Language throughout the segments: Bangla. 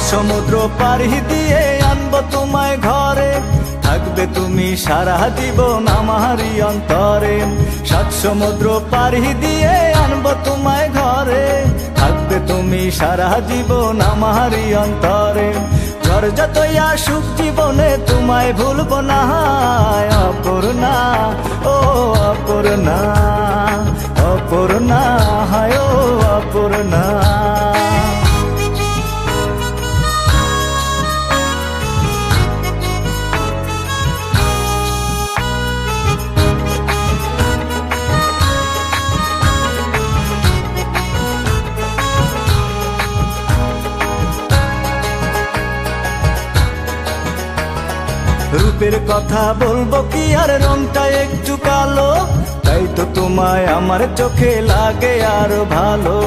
সমুদ্র পাড়ি দিয়ে আনবো তোমায় ঘরে, থাকবে তুমি সারা জীবন আমারই অন্তরে। সাত সমুদ্র পাড়ি দিয়ে আনবো তোমায় ঘরে, থাকবে তুমি সারা জীবন আমারই অন্তরে। ঝড় যতই আসুক জীবনে তোমায় ভুলবো না, অপূর্ণা ও অপূর্ণা, অপূর্ণা হায় ও অপূর্ণা। রূপের কথা বলবো কি আর রংটা একটু কালো, তাই তো তোমায় আমার চোখে লাগে আরো ভালো।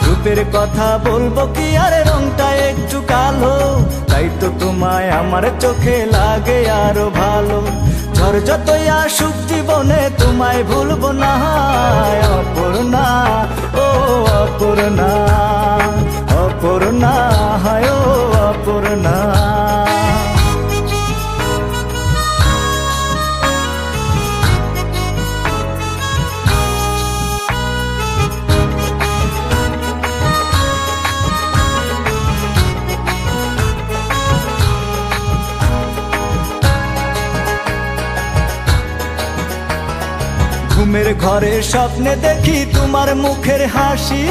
রূপের কথা বলবো কি আর রংটা একটু কালো, তাই তো তোমায় আমার চোখে লাগে আরো ভালো। ঝড় যতই আসুক জীবনে তোমায় ভুলবো না, অপূর্ণা ও অপূর্ণা, অপূর্ণা হায় ও অপূর্ণা। ঘুমের ঘরে স্বপ্নে দেখি তোমার মুখের হাসি,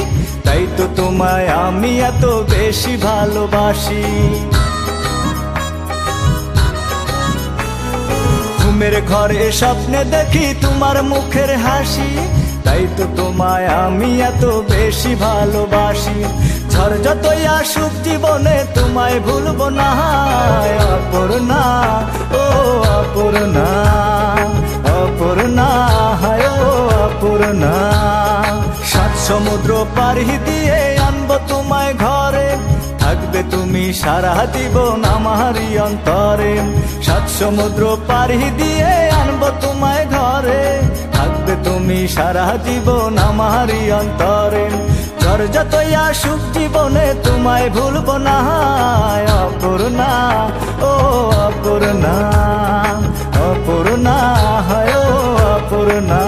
তাই তো তোমায় আমি এত বেশি ভালোবাসি। ঘুমের ঘরে স্বপ্নে দেখি তোমার মুখের হাসি, তাই তো তোমায় আমি এত বেশি ভালোবাসি। ঝড় যতই আসুক জীবনে তোমায় ভুলবো না, অপূর্ণা ও অপূর্ণা, অপূর্ণা হায় ও অপূর্ণা। সাত সমুদ্র পাড়ি দিয়ে আনবো তোমায় ঘরে, থাকবে তুমি সারা জীবন আমারই অন্তরে। সাত সমুদ্র পাড়ি দিয়ে আনবো তোমায় ঘরে, থাকবে তুমি সারা জীবন আমারই অন্তরে। ঝড় যতই আসুক জীবনে তোমায় ভুলবো না, অপূর্ণা ও অপূর্ণা, অপূর্ণা হায় ও অপূর্ণা।